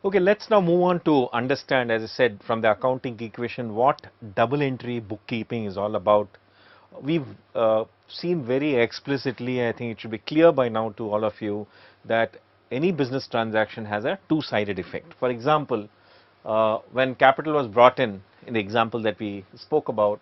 Okay, let's now move on to understand, as I said, from the accounting equation, what double entry bookkeeping is all about. We've seen very explicitly, I think it should be clear by now to all of you, that any business transaction has a two-sided effect. For example, when capital was brought in the example that we spoke about,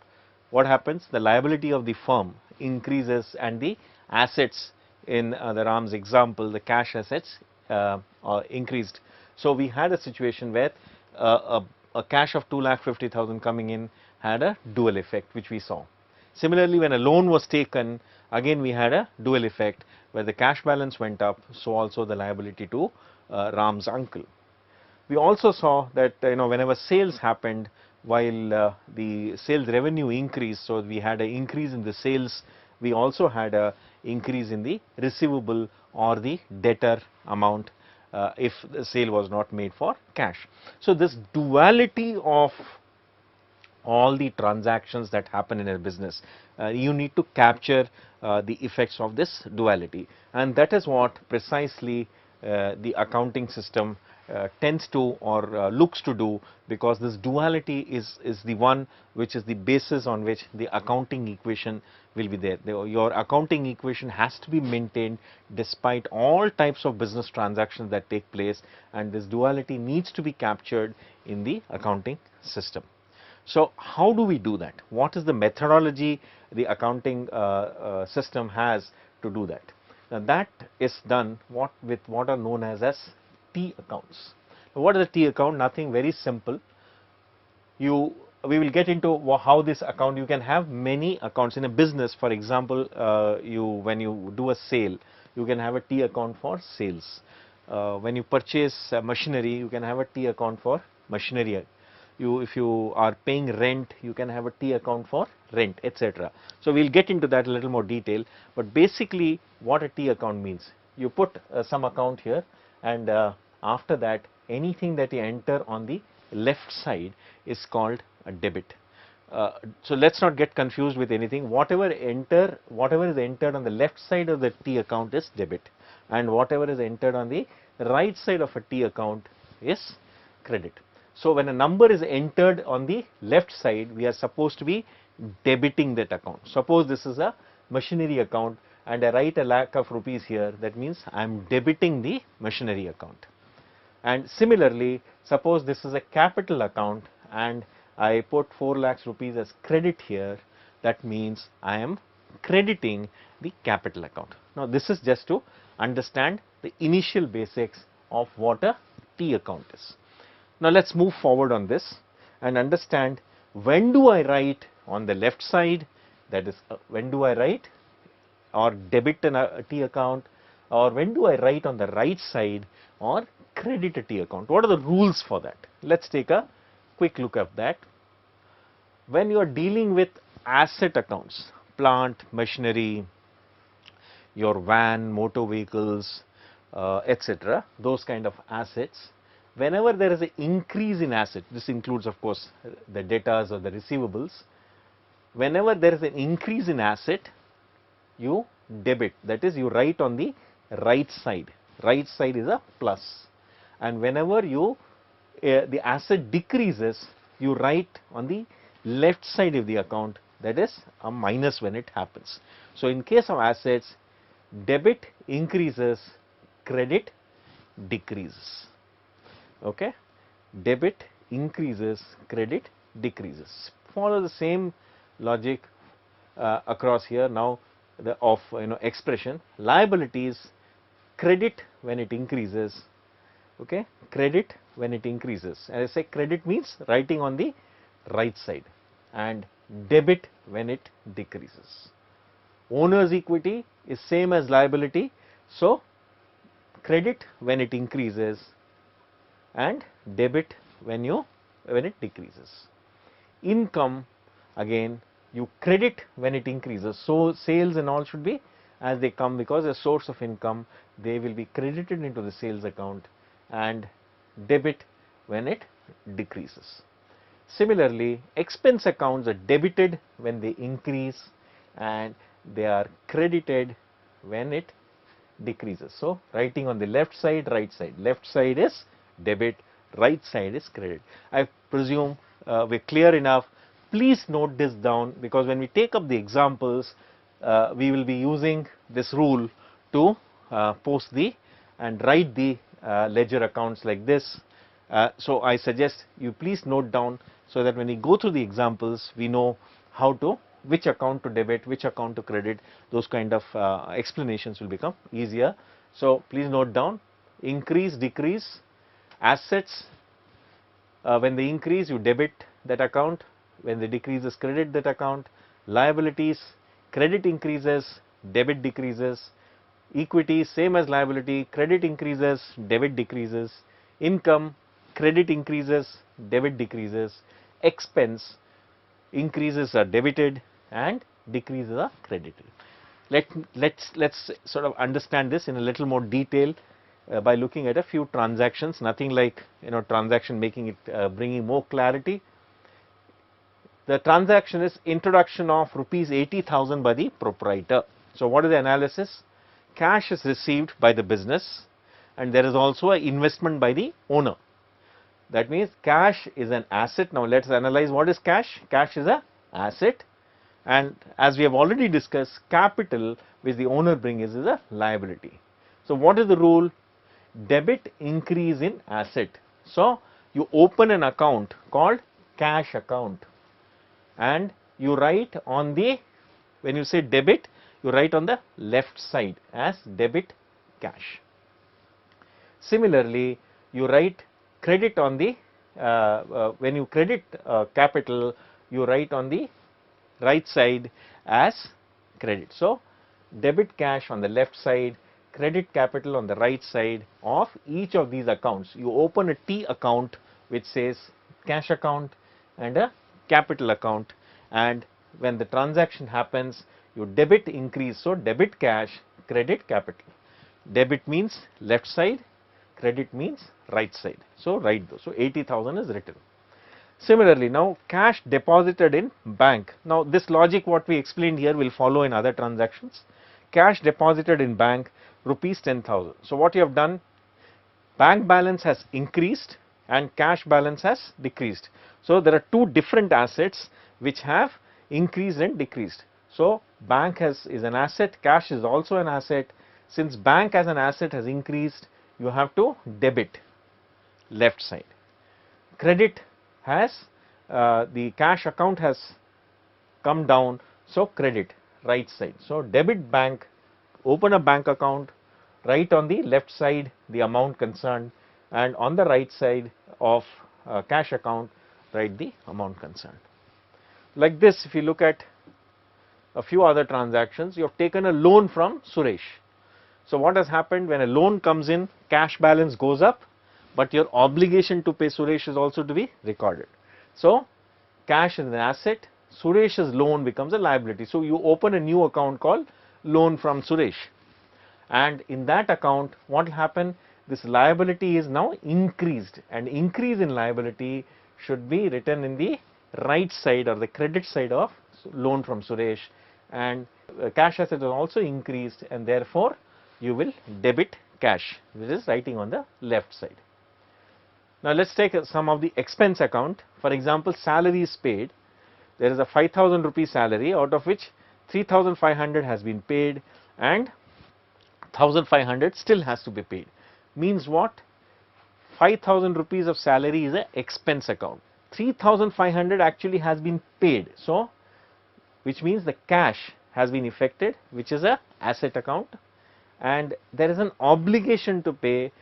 what happens? The liability of the firm increases and the assets in the Ram's example, the cash assets are increased. So we had a situation where a cash of 2,50,000 coming in had a dual effect, which we saw. Similarly, when a loan was taken, again we had a dual effect where the cash balance went up, so also the liability to Ram's uncle. We also saw that whenever sales happened, while the sales revenue increased, so we had an increase in the sales, we also had a increase in the receivable or the debtor amount if the sale was not made for cash. So this duality of all the transactions that happen in a business, you need to capture the effects of this duality, and that is what precisely the accounting system tends to or looks to do, because this duality is the one which is the basis on which the accounting equation will be there. Your accounting equation has to be maintained despite all types of business transactions that take place, and this duality needs to be captured in the accounting system. So how do we do that? What is the methodology the accounting system has to do that? Now that is done with what are known as T accounts. Now, what is a T account? Nothing, very simple. We will get into how this account, you can have many accounts in a business. For example, when you do a sale, you can have a T account for sales. When you purchase machinery, you can have a T account for machinery. If you are paying rent, you can have a T account for rent, etc. So we'll get into that a little more detail, but basically what a T account means, you put some account here, and after that anything that you enter on the left side is called a debit. So let's not get confused with anything. Whatever is entered on the left side of the T account is debit, and whatever is entered on the right side of a T account is credit. So when a number is entered on the left side, we are supposed to be debiting that account. Suppose this is a machinery account and I write 1,00,000 of rupees here, that means I am debiting the machinery account. And similarly, suppose this is a capital account and I put 4,00,000 rupees as credit here, that means I am crediting the capital account. Now this is just to understand the initial basics of what a T account is. Now let's move forward on this and understand, when do I write on the left side, that is when do I write or debit a T account, or when do I write on the right side or credit a T account? What are the rules for that? Let's take a quick look at that. When you are dealing with asset accounts, plant, machinery, your van, motor vehicles, etc., those kind of assets, whenever there is an increase in asset, this includes of course the debtors or the receivables, whenever there is an increase in asset, you debit, that is you write on the right side is a plus, and whenever the asset decreases, you write on the left side of the account, that is a minus when it happens. So in case of assets, debit increases, credit decreases. Okay, debit increases, credit decreases. Follow the same logic across here. Now expression, liabilities, credit when it increases. Okay, credit when it increases. As I say, credit means writing on the right side, and debit when it decreases. Owner's equity is same as liability, so credit when it increases and debit when it decreases. Income, again you credit when it increases, so sales and all should be as they come, because a source of income, they will be credited into the sales account, and debit when it decreases. Similarly, expense accounts are debited when they increase and they are credited when it decreases. So writing on the left side, right side. Left side is debit, right side is credit. I presume we're clear enough. Please note this down, because when we take up the examples, we will be using this rule to post the and write the ledger accounts like this. So I suggest you please note down, so that when we go through the examples, we know how to, which account to debit, which account to credit. Those kind of explanations will become easier. So please note down: increase, decrease, assets. When they increase, you debit that account. When they decrease, credit that account. Liabilities: credit increases, debit decreases. Equity, same as liability, credit increases, debit decreases. Income, credit increases, debit decreases. Expense, increases are debited and decreases are credited. Let's sort of understand this in a little more detail by looking at a few transactions. Nothing like, transaction making it bringing more clarity. The transaction is introduction of rupees 80,000 by the proprietor. So what is the analysis? Cash is received by the business, and there is also an investment by the owner. That means cash is an asset. Now let's analyze what is cash. Cash is an asset, and as we have already discussed, capital which the owner brings is a liability. So what is the rule? Debit increase in asset. So you open an account called cash account, and you write on the, when you say debit, you write on the left side as debit cash. Similarly, you write credit on the, when you credit capital, you write on the right side as credit. So debit cash on the left side, credit capital on the right side of each of these accounts. You open a T account which says cash account and a capital account, and when the transaction happens, you debit increase. So debit cash, credit capital. Debit means left side, credit means right side. So write those. So 80,000 is written. Similarly, now cash deposited in bank. Now this logic what we explained here will follow in other transactions. Cash deposited in bank, rupees 10,000. So what you have done, bank balance has increased and cash balance has decreased. So there are two different assets which have increased and decreased. So bank is an asset, cash is also an asset. Since bank as an asset has increased, you have to debit left side. Credit has, the cash account has come down, so credit right side. So debit bank, open a bank account, write on the left side the amount concerned, and on the right side of cash account write the amount concerned. Like this, if you look at a few other transactions, you have taken a loan from Suresh. So what has happened? When a loan comes in, cash balance goes up, but your obligation to pay Suresh is also to be recorded. So cash is an asset, Suresh's loan becomes a liability. So you open a new account called loan from Suresh, and in that account what will happen? This liability is now increased, and increase in liability should be written in the right side or the credit side of loan from Suresh, and cash asset is also increased, and therefore you will debit cash, which is writing on the left side. Now let's take some of the expense account. For example, salary is paid. There is a 5,000 rupee salary, out of which 3,500 has been paid and 1,500 still has to be paid. Means what? 5,000 rupees of salary is an expense account. 3,500 actually has been paid. So which means the cash has been effected, which is a asset account, and there is an obligation to pay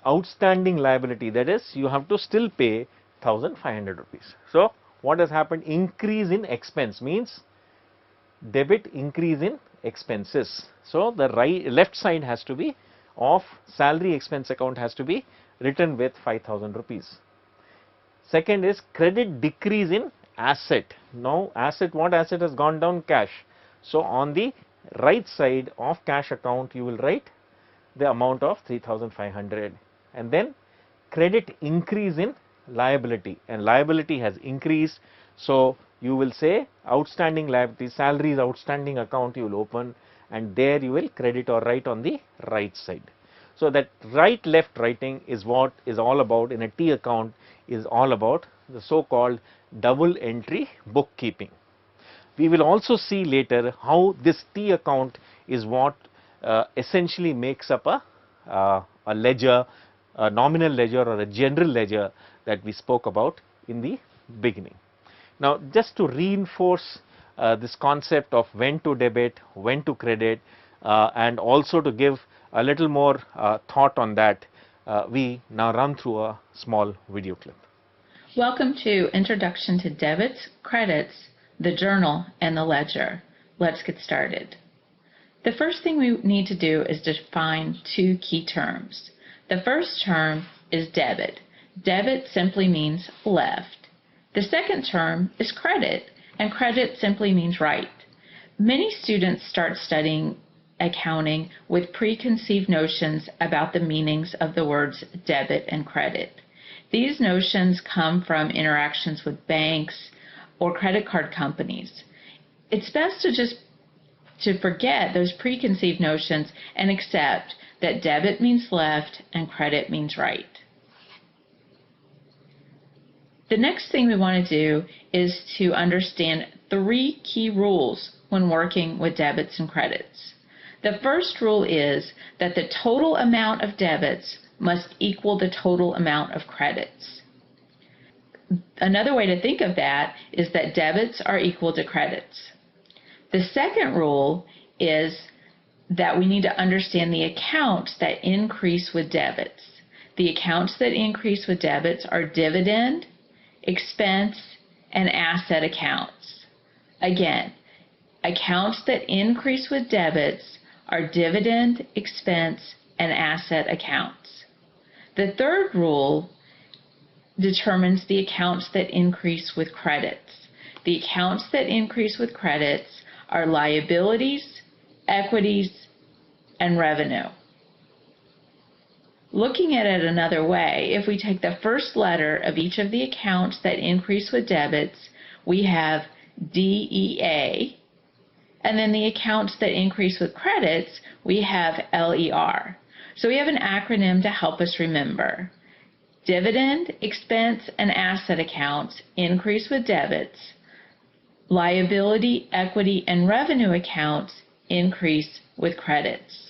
outstanding liability, that is you have to still pay 1,500 rupees. So what has happened? Increase in expense means debit increase in expenses. So the left side has to be of salary expense account has to be written with 5,000 rupees. Second is credit decrease in asset. Now asset, what asset has gone down? Cash. So on the right side of cash account you will write the amount of 3,500, and then credit increase in liability, and liability has increased. So you will say outstanding liability, salary is outstanding account you will open, and there you will credit or write on the right side. So that right left writing is what is all about in a T account, is all about the so called double entry bookkeeping. We will also see later how this T account is what essentially makes up a ledger, a nominal ledger or a general ledger that we spoke about in the beginning. Now, just to reinforce this concept of when to debit, when to credit, and also to give a little more thought on that, we now run through a small video clip. Welcome to Introduction to Debits, Credits, the Journal, and the Ledger. Let's get started. The first thing we need to do is define two key terms. The first term is debit. Debit simply means left. The second term is credit, and credit simply means right. Many students start studying accounting with preconceived notions about the meanings of the words debit and credit. These notions come from interactions with banks or credit card companies. It's best to forget those preconceived notions and accept that debit means left and credit means right. The next thing we want to do is to understand three key rules when working with debits and credits. The first rule is that the total amount of debits must equal the total amount of credits. Another way to think of that is that debits are equal to credits. The second rule is that we need to understand the accounts that increase with debits. The accounts that increase with debits are dividend, expense, and asset accounts. Again, accounts that increase with debits are dividend, expense, and asset accounts. The third rule determines the accounts that increase with credits. The accounts that increase with credits are liabilities, equities, and revenue. Looking at it another way, if we take the first letter of each of the accounts that increase with debits, we have DEA, and then the accounts that increase with credits, we have LER. So we have an acronym to help us remember. Dividend, expense, and asset accounts increase with debits. Liability, equity, and revenue accounts increase with credits.